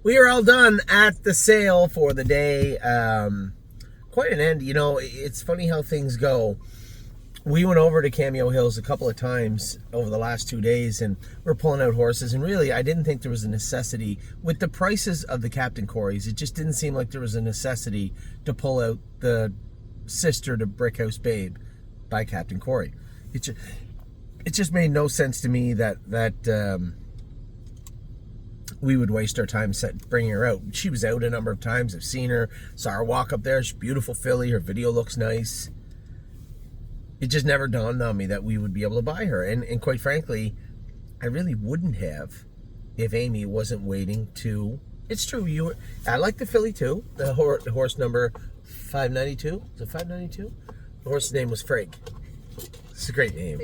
We are all done at the sale for the day. Quite an end. You know, it's funny how things go. We went over to Cameo Hills a couple of times over the last 2 days, and we're pulling out horses. And really, I didn't think there was a necessity with the prices of the Captain Corys. It just didn't seem like there was a necessity to pull out the sister to Brickhouse Babe by Captain Cory. It just made no sense to me that we would waste our time bringing her out. She was out a number of times. I've seen her, saw her walk up there. She's a beautiful filly. Her video looks nice. It just never dawned on me that we would be able to buy her. And quite frankly, I really wouldn't have if Amy wasn't waiting to... It's true. I like the filly too. The horse number 592. Is it 592? The horse's name was Frigg. It's a great name.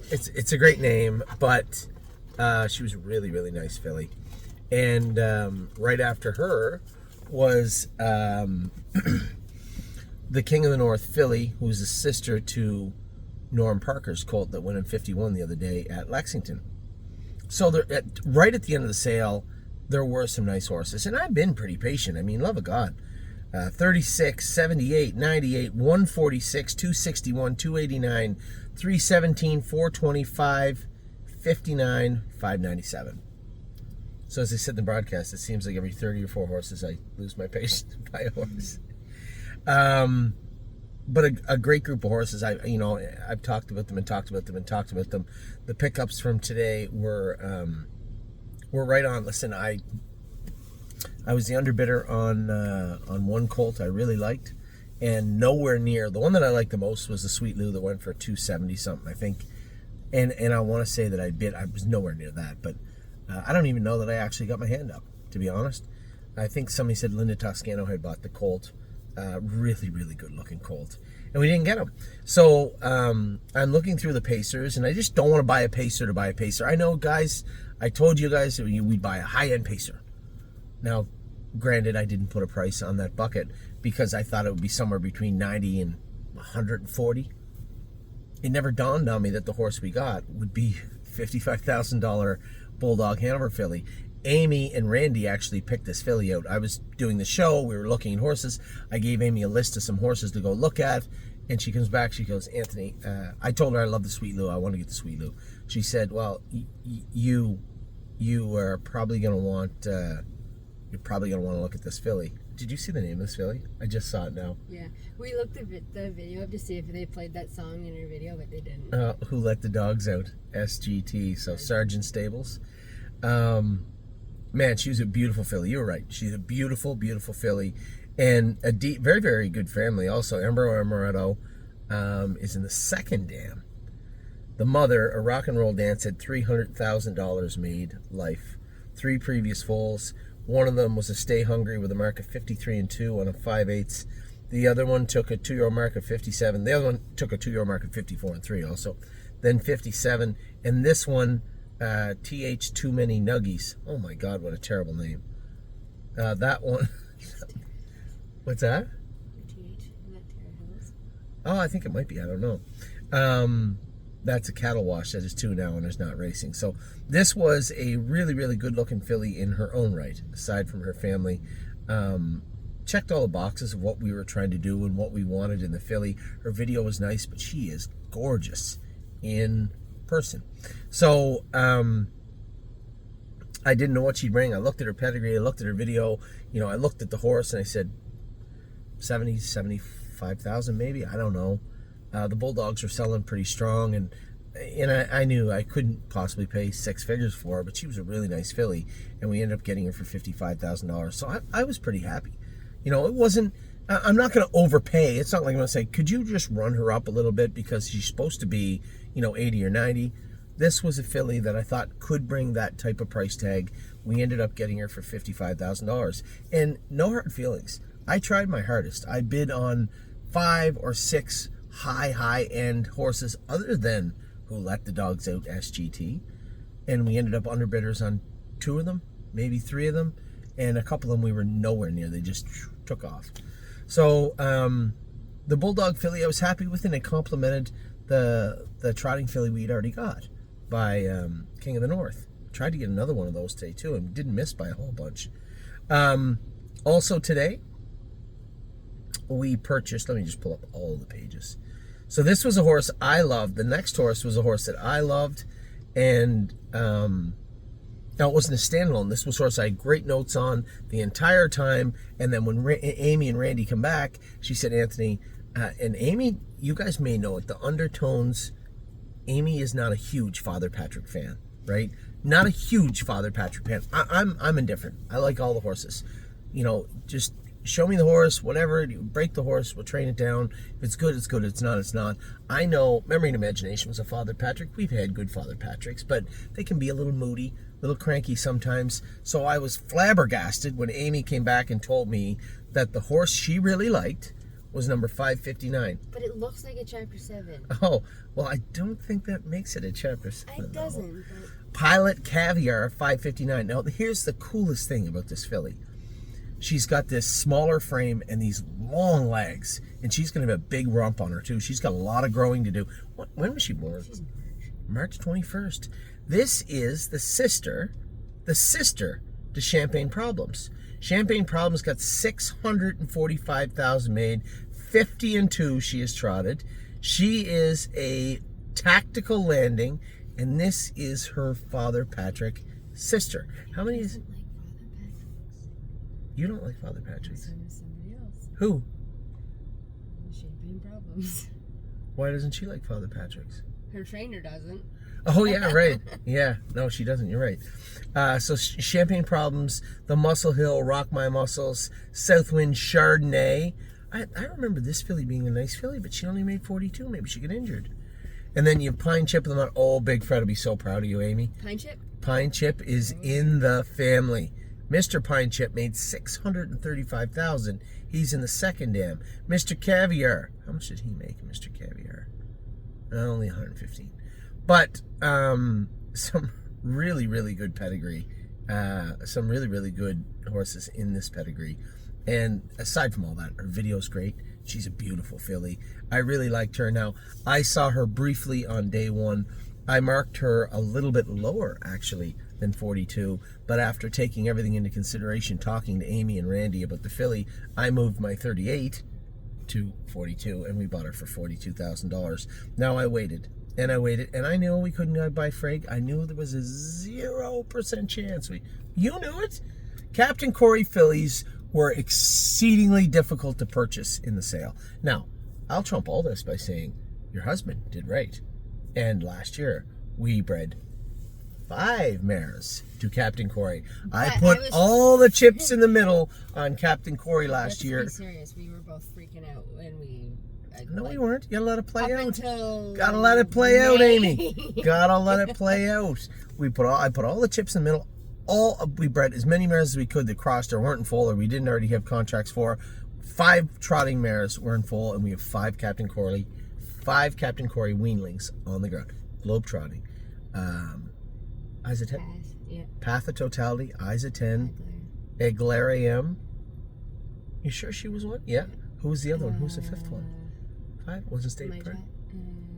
It's a great name, but she was a really, really nice filly. And right after her was the King of the North filly, who's a sister to Norm Parker's colt that went in 51 the other day at Lexington. So right at the end of the sale, there were some nice horses. And I've been pretty patient. I mean, love of God. 36, 78, 98, 146, 261, 289, 317, 425, 59, 597. So as I said in the broadcast, it seems like every 30 or 4 horses I lose my patience to buy a horse. But a great group of horses. I've talked about them and talked about them and talked about them. The pickups from today were right on. Listen, I was the underbidder on one colt I really liked, and nowhere near the one that I liked the most was the Sweet Lou that went for 270 something, I think. And I want to say that I was nowhere near that, but I don't even know that I actually got my hand up, to be honest. I think somebody said Linda Toscano had bought the colt. Really, really good looking colt. And we didn't get him. So I'm looking through the Pacers, and I just don't want to buy a Pacer to buy a Pacer. I know, guys, I told you guys that we'd buy a high-end Pacer. Now, granted, I didn't put a price on that bucket because I thought it would be somewhere between 90 and 140. It never dawned on me that the horse we got would be $55,000 Bulldog Hanover filly. Amy and Randy actually picked this filly out. I was doing the show. We were looking at horses. I gave Amy a list of some horses to go look at. And she comes back. She goes, Anthony, I told her I love the Sweet Lou. I want to get the Sweet Lou. She said, well, you are probably going to want... you're probably going to want to look at this filly. Did you see the name of this filly? I just saw it now. Yeah. We looked at the video up to see if they played that song in her video, but they didn't. Who Let the Dogs Out? SGT. So Sergeant Stables. Man, she was a beautiful filly. You were right. She's a beautiful, beautiful filly. And a deep, very, very good family also. Amber Amaretto is in the second dam. The mother, a rock and roll dance, had $300,000 made life. 3 previous foals. One of them was a Stay Hungry with a mark of 53 and 2 on a 5/8. The other one took a 2-year mark of 57. The other one took a 2-year mark of 54 and 3 also. Then 57. And this one, TH Too Many Nuggies. Oh my God, what a terrible name. That one. What's that? TH, isn't that Terra Hills? Oh, I think it might be. I don't know. That's a cattle wash that is 2 now and is not racing. So this was a really, really good looking filly in her own right, aside from her family. Checked all the boxes of what we were trying to do and what we wanted in the filly. Her video was nice, but she is gorgeous in person. So I didn't know what she'd bring. I looked at her pedigree, I looked at her video, I looked at the horse and I said 70, 75,000 maybe, I don't know. The Bulldogs are selling pretty strong, and I knew I couldn't possibly pay 6 figures for her, but she was a really nice filly, and we ended up getting her for $55,000. So I was pretty happy. It wasn't, I'm not going to overpay. It's not like I'm going to say, could you just run her up a little bit because she's supposed to be, 80 or 90. This was a filly that I thought could bring that type of price tag. We ended up getting her for $55,000. And no hard feelings. I tried my hardest. I bid on 5 or 6 high-end horses other than Who Let the Dogs Out SGT. And we ended up underbidders on 2 of them, maybe 3 of them. And a couple of them we were nowhere near. They just took off. So the Bulldog filly I was happy with, and it complemented the trotting filly we'd already got by King of the North. Tried to get another one of those today too, and didn't miss by a whole bunch. Also today, we purchased, let me just pull up all the pages. So this was a horse I loved. The next horse was a horse that I loved. And now it wasn't a standalone. This was a horse I had great notes on the entire time. And then when Amy and Randy come back, she said, Anthony, and Amy, you guys may know it, the undertones, Amy is not a huge Father Patrick fan, right? Not a huge Father Patrick fan. I'm indifferent. I like all the horses. You know, just show me the horse, whatever. You break the horse, we'll train it down. If it's good, it's good. If it's not, it's not. I know Memory and Imagination was a Father Patrick. We've had good Father Patricks, but they can be a little moody, a little cranky sometimes. So I was flabbergasted when Amy came back and told me that the horse she really liked was number 559. But it looks like a chapter 7. Oh, well, I don't think that makes it a chapter 7. It doesn't. Pilot Caviar 559. Now, here's the coolest thing about this filly. She's got this smaller frame and these long legs, and she's going to have a big rump on her, too. She's got a lot of growing to do. When was she born? She's March 21st. This is the sister to Champagne Problems. Champagne Problems got 645,000 made, 50 and 2 she has trotted. She is a tactical landing, and this is her Father Patrick sister. How many is... You don't like Father Patrick's? Somebody else. Who? Champagne Problems. Why doesn't she like Father Patrick's? Her trainer doesn't. Oh, yeah, right. Yeah, no, she doesn't. You're right. So Champagne Problems, The Muscle Hill, Rock My Muscles, Southwind Chardonnay. I remember this filly being a nice filly, but she only made 42. Maybe she got injured. And then you have Pine Chip and the... Oh, Big Fred will be so proud of you, Amy. Pine Chip? Pine Chip is in the family. Mr. Pine Chip made 635,000. He's in the second dam. Mr. Caviar. How much did he make, Mr. Caviar? Only 115. But some really, really good pedigree. Some really, really good horses in this pedigree. And aside from all that, her video's great. She's a beautiful filly. I really liked her. Now, I saw her briefly on day one. I marked her a little bit lower, actually, than 42. But after taking everything into consideration, talking to Amy and Randy about the filly, I moved my 38 to 42, and we bought her for $42,000. Now, I waited, and I knew we couldn't buy Frigg. I knew there was a 0% chance. You knew it. Captain Corey fillies were exceedingly difficult to purchase in the sale. Now, I'll trump all this by saying your husband did right. And last year, we bred 5 mares to Captain Corey. I put all the chips in the middle on Captain Corey last year. Let's be serious. We were both freaking out when we... No, we weren't. You gotta let it play out. Until gotta let it play out, Amy. Gotta let it play out. I put all the chips in the middle. We bred as many mares as we could that crossed or weren't in full or we didn't already have contracts for. 5 trotting mares were in full, and we have 5 Captain Corey weanlings on the ground. Globe trotting. Eyes of 10. Yeah. Path of Totality. Eyes of 10. Eglarium. You sure she was one? Yeah. Who was the other one? Who's the 5th one? 5? Wasn't State Pride?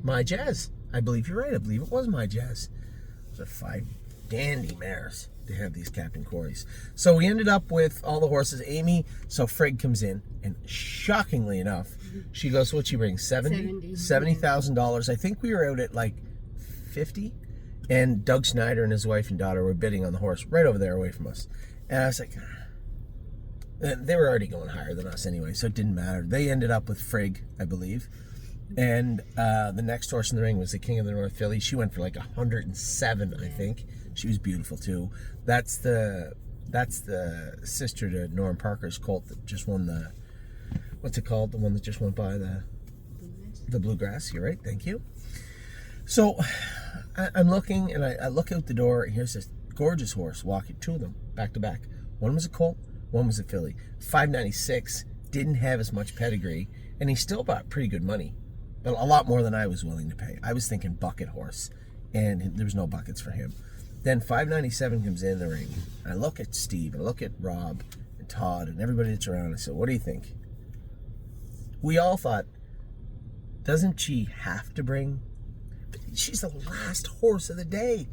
My Jazz. I believe you're right. I believe it was My Jazz. Those are 5 dandy mares to have these Captain Coreys. So we ended up with all the horses. Amy, so Frigg comes in, and shockingly enough, she goes, what'd she bring? $70,000. I think we were out at like 50. And Doug Schneider and his wife and daughter were bidding on the horse right over there away from us. And I was like, they were already going higher than us anyway, so it didn't matter. They ended up with Frigg, I believe. And the next horse in the ring was the King of the North Filly. She went for like 107, I think. She was beautiful too. That's the sister to Norm Parker's colt that just won the, what's it called? The one that just went by the Bluegrass. You're right. Thank you. So I'm looking, and I look out the door, and here's this gorgeous horse walking, 2 of them back to back. One was a colt, one was a filly. 596, didn't have as much pedigree, and he still bought pretty good money, but a lot more than I was willing to pay. I was thinking bucket horse, and there was no buckets for him. Then 597 comes in the ring. I look at Steve, and I look at Rob and Todd and everybody that's around. I said, what do you think? We all thought, doesn't she have to bring... She's the last horse of the day.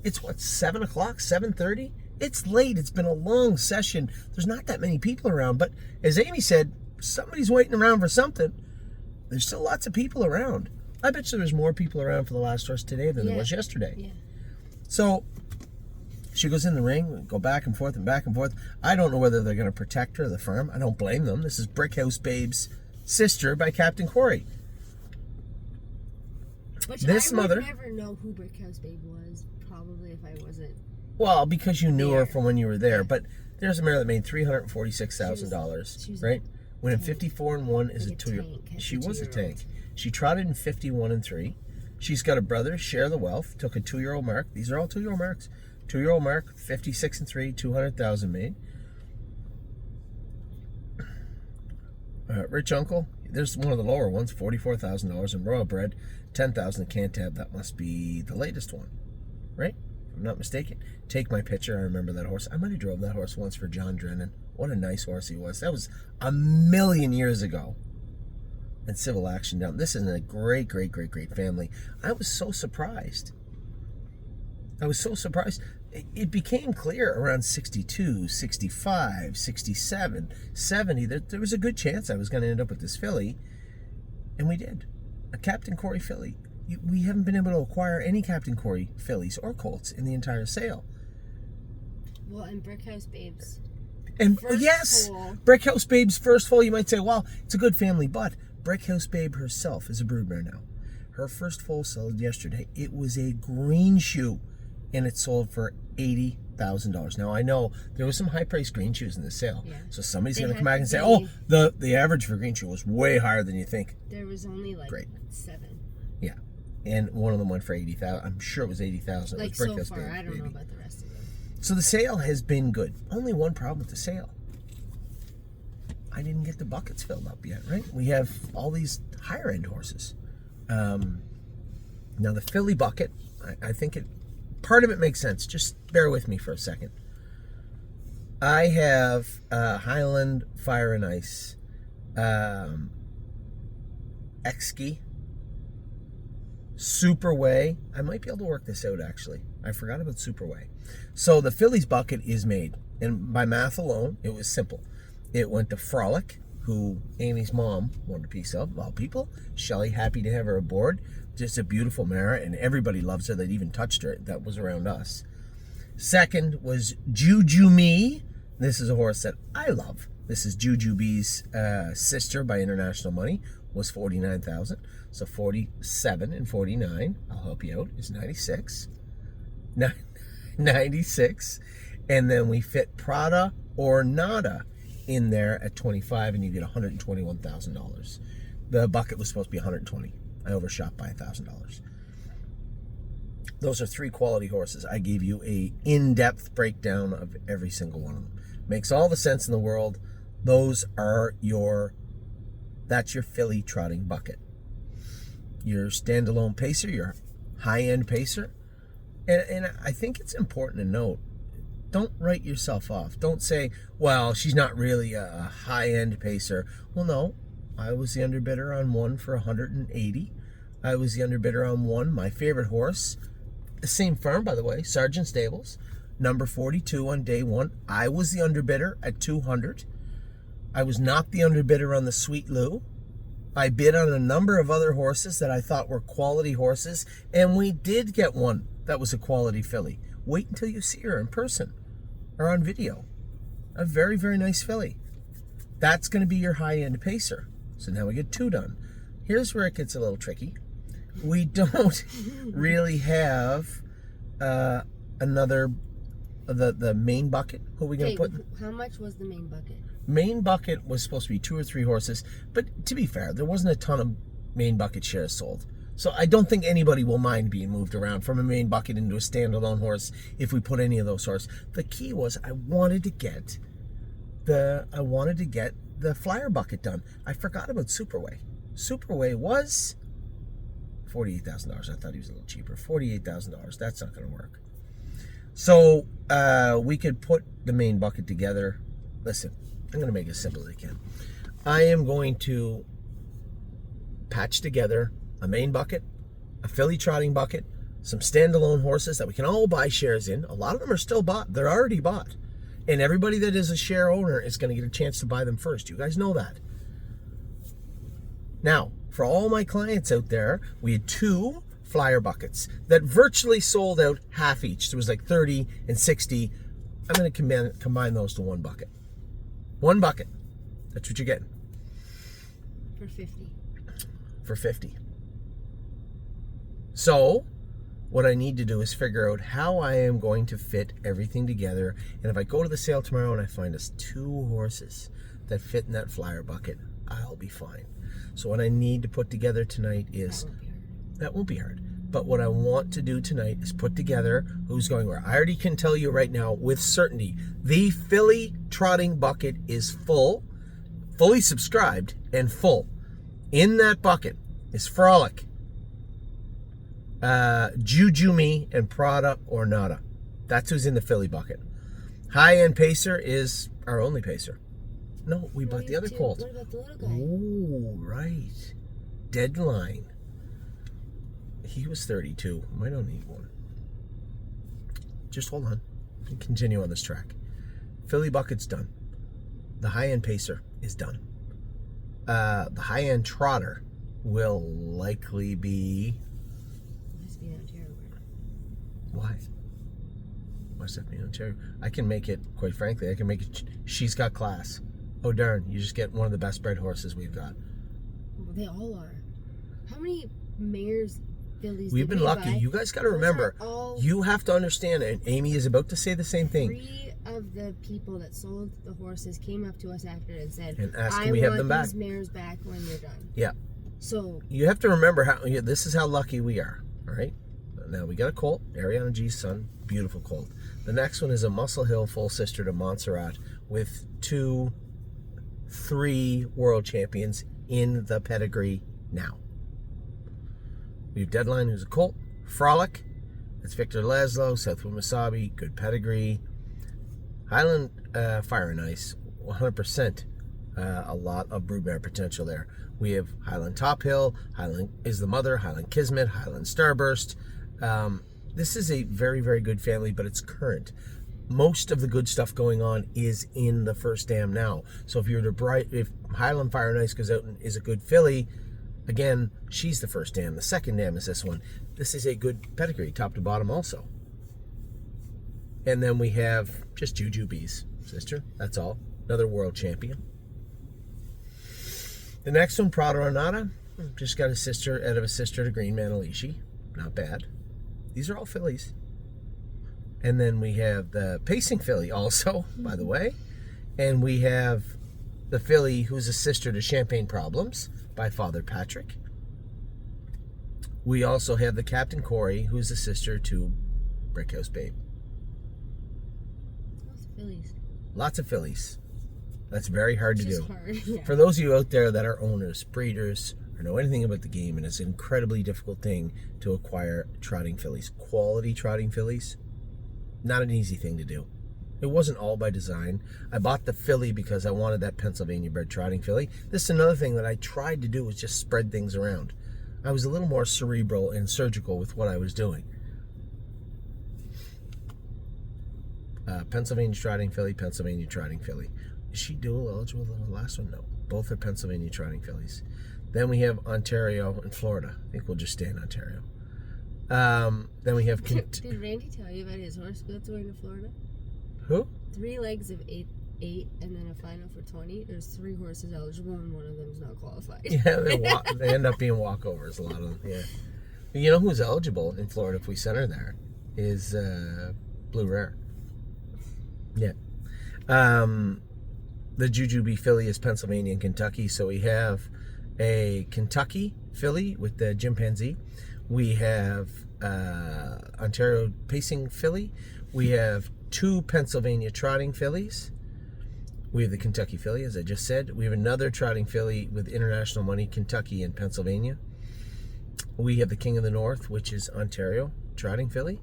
It's what, 7 o'clock, 7:30? It's late. It's been a long session. There's not that many people around. But as Amy said, somebody's waiting around for something. There's still lots of people around. I bet you there's more people around for the last horse today than there was yesterday. Yeah. So she goes in the ring, go back and forth and back and forth. I don't know whether they're going to protect her, the farm. I don't blame them. This is Brickhouse Babe's sister by Captain Corey. Which This I mother... would never know who Brickhouse Babe was, probably, if I wasn't. Well, because you knew her there. from when you were there. Yeah. But there's a mare that made $346,000, right? Winning 54-1 is a 2-year-old. She was a tank. She trotted in 51-3. She's got a brother, Share the Wealth, took a 2-year-old mark. These are all 2-year-old marks. 2-year-old mark, 56-3, 200,000 made. Rich Uncle, there's one of the lower ones, $44,000 in Royal Bred, 10,000 in Cantab. That must be the latest one, right? If I'm not mistaken. Take My Picture. I remember that horse. I might have drove that horse once for John Drennan. What a nice horse he was. That was a million years ago. And Civil Action down. This is a great, great, great, great family. I was so surprised. It became clear around 62, 65, 67, 70 that there was a good chance I was going to end up with this filly. And we did. A Captain Corey filly. We haven't been able to acquire any Captain Corey fillies or colts in the entire sale. Well, and Brickhouse Babes. And First yes, foal. Brickhouse Babe's first foal, you might say, well, it's a good family, but Brickhouse Babe herself is a broodmare now. Her first foal sold yesterday. It was a green shoe, and it sold for $80,000. Now, I know there was some high-priced green shoes in the sale, so somebody's going to come back and say, oh, the average for green shoe was way higher than you think. There was only like 7. Yeah, and one of them went for $80,000. I'm sure it was $80,000. Like so far, I don't know about the rest of them. So the sale has been good. Only one problem with the sale. I didn't get the buckets filled up yet, right? We have all these higher end horses. Now the filly bucket, I think part of it makes sense. Just bear with me for a second. I have Highland Fire and Ice, Exkey, Superway. I might be able to work this out actually. I forgot about Superway. So the fillies bucket is made, and by math alone, it was simple. It went to Frolic, who Amy's mom wanted a piece of all people. Shelley, happy to have her aboard. Just a beautiful mare, and everybody loves her that even touched her. That was around us. Second was Juju Me. This is a horse that I love. This is Juju Be's sister by International Money. Was 49,000. So 47 and 49, I'll help you out, is 96. 96. And then we fit Prada or Nada in there at 25, and you get $121,000. The bucket was supposed to be 120. I overshot by $1,000. Those are 3 quality horses. I gave you a in-depth breakdown of every single one of them. Makes all the sense in the world. Those are that's your filly trotting bucket. Your standalone pacer, your high-end pacer. And I think it's important to note, don't write yourself off. Don't say, well, she's not really a high-end pacer. Well, no. I was the underbidder on one for 180. I was the underbidder on one, my favorite horse. The same farm, by the way, Sargent Stables. Number 42 on day 1. I was the underbidder at 200. I was not the underbidder on the Sweet Lou. I bid on a number of other horses that I thought were quality horses, and we did get one that was a quality filly. Wait until you see her in person or on video. A very, very nice filly. That's going to be your high-end pacer. So now we get 2 done. Here's where it gets a little tricky. We don't really have another, the main bucket. Who are we going to put? How much was the main bucket? Main bucket was supposed to be 2 or 3 horses, but to be fair, there wasn't a ton of main bucket shares sold. So I don't think anybody will mind being moved around from a main bucket into a standalone horse if we put any of those horses. The key was I wanted to get the flyer bucket done. I forgot about Superway. Superway was $48,000. I thought he was a little cheaper. $48,000. That's not going to work. So we could put the main bucket together. Listen, I'm going to make it as simple as I can. I am going to patch together a main bucket, a filly trotting bucket, some standalone horses that we can all buy shares in. A lot of them are still bought. They're already bought. And everybody that is a share owner is going to get a chance to buy them first. You guys know that. Now, for all my clients out there, we had 2 flyer buckets that virtually sold out half each. There was like 30 and 60. I'm going to combine those to one bucket. One bucket. That's what you're getting. For 50. For 50. So, what I need to do is figure out how I am going to fit everything together. And if I go to the sale tomorrow and I find us 2 horses that fit in that flyer bucket, I'll be fine. So what I need to put together tonight is... That won't be hard. But what I want to do tonight is put together who's going where. I already can tell you right now with certainty, the filly trotting bucket is full, fully subscribed, and full. In that bucket is Frolic, Juju Me, and Prada or Nada. That's who's in the filly bucket. High-end pacer is our only pacer. No, we bought the other colt. What about the little guy? Oh, right. Deadline. He was 32. Might not need one. Just hold on. Continue on this track. Filly bucket's done. The high-end pacer is done. The high-end trotter will likely be... Must be in Ontario. Why? Must have to be in Ontario. I can make it, quite frankly, I can make it... She's got class. Oh, darn. You just get one of the best bred horses we've got. Well, they all are. How many mares, fillies We've been lucky. Buy? You guys got to remember, you have to understand, and Amy is about to say the same thing. 3 of the people that sold the horses came up to us after and said, and asked, "I we have want them back. these mares back when they're done." Yeah. So you have to remember how this is how lucky we are. All right. Now we got a colt, Ariana G's son, beautiful colt. The next one is a Muscle Hill full sister to Montserrat with 3 world champions in the pedigree now. We have Deadline, who's a colt. Frolic, that's Victor Laszlo, Southwood Masabi, good pedigree. Highland Fire and Ice, 100%. A lot of broodmare potential there. We have Highland Top Hill, Highland is the mother, Highland Kismet, Highland Starburst. This is a very, very good family, but it's current. Most of the good stuff going on is in the first dam now. So if if Highland Fire and Ice goes out and is a good filly, again, she's the first dam. The second dam is this one. This is a good pedigree, top to bottom also. And then we have just Juju B's sister. That's all. Another world champion. The next one, Prada or Nada, just got a sister out of a sister to Green Manalishi. Not bad. These are all fillies. And then we have the pacing filly also, by the way. And we have the filly who's a sister to Champagne Problems by Father Patrick. We also have the Captain Corey, who's a sister to Brickhouse Babe. Lots of fillies. Lots of fillies. That's very hard to do. Hard, yeah. For those of you out there that are owners, breeders, or know anything about the game, and it's an incredibly difficult thing to acquire trotting fillies. Quality trotting fillies, not an easy thing to do. It wasn't all by design. I bought the filly because I wanted that Pennsylvania bred trotting filly. This is another thing that I tried to do, was just spread things around. I was a little more cerebral and surgical with what I was doing. Pennsylvania trotting filly, Pennsylvania trotting filly. Is she dual eligible, the last one? No. Both are Pennsylvania trotting fillies. Then we have Ontario and Florida. I think we'll just stay in Ontario. Then we have... Did Randy tell you about his horse that's going to Florida? Who? 3 legs of 8, and then a final for 20. There's 3 horses eligible, and one of them's not qualified. Yeah, they end up being walkovers, a lot of them, yeah. But you know who's eligible in Florida if we send her there? Is Blue Rare. Yeah. The Jujubee filly is Pennsylvania and Kentucky, so we have a Kentucky filly with the chimpanzee. We have Ontario pacing filly. We have 2 Pennsylvania trotting fillies. We have the Kentucky filly, as I just said. We have another trotting filly with international money, Kentucky and Pennsylvania. We have the King of the North, which is Ontario trotting filly.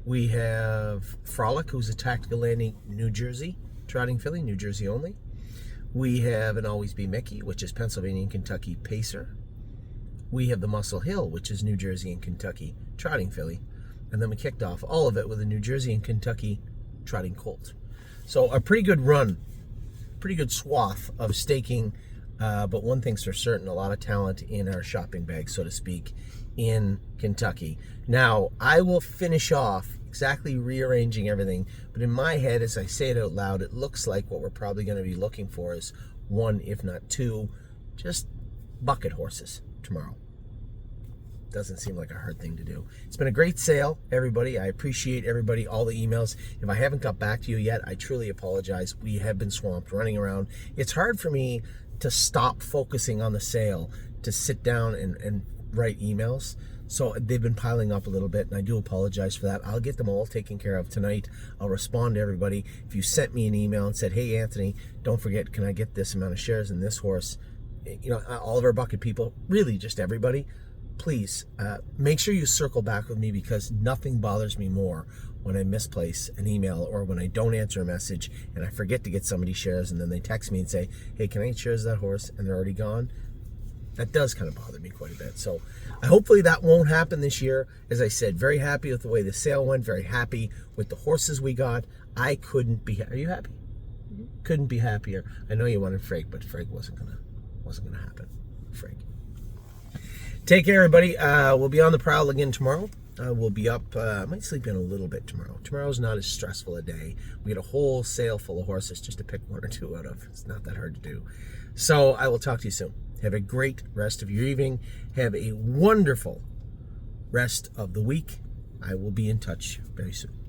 We have Frolic, who's a tactical landing New Jersey trotting filly, New Jersey only. We have an Always Be Mickey, which is Pennsylvania and Kentucky pacer. we have the Muscle Hill, which is New Jersey and Kentucky trotting filly. And then we kicked off all of it with a New Jersey and Kentucky trotting colt. So a pretty good run, pretty good swath of staking. But one thing's for certain, a lot of talent in our shopping bag, so to speak, in Kentucky. Now, I will finish off exactly rearranging everything, but in my head, as I say it out loud, it looks like what we're probably going to be looking for is 1, if not 2, just bucket horses tomorrow. Doesn't seem like a hard thing to do. It's been a great sale, everybody. I appreciate everybody, all the emails. If I haven't got back to you yet, I truly apologize. We have been swamped running around. It's hard for me to stop focusing on the sale, to sit down and write emails. So they've been piling up a little bit, and I do apologize for that. I'll get them all taken care of tonight. I'll respond to everybody. If you sent me an email and said, hey, Anthony, don't forget, can I get this amount of shares in this horse? You know, all of our bucket people, really just everybody, please make sure you circle back with me, because nothing bothers me more when I misplace an email or when I don't answer a message and I forget to get somebody shares and then they text me and say, hey, can I get shares of that horse? And they're already gone. That does kind of bother me quite a bit. So hopefully that won't happen this year. As I said, very happy with the way the sale went, very happy with the horses we got. I couldn't be, are you happy? Mm-hmm. Couldn't be happier. I know you wanted Frigg, but Frigg wasn't gonna happen. Frigg. Take care, everybody. We'll be on the prowl again tomorrow. We'll be up. I might sleep in a little bit tomorrow. Tomorrow's not as stressful a day. We get a whole sale full of horses just to pick 1 or 2 out of. It's not that hard to do. So I will talk to you soon. Have a great rest of your evening. Have a wonderful rest of the week. I will be in touch very soon.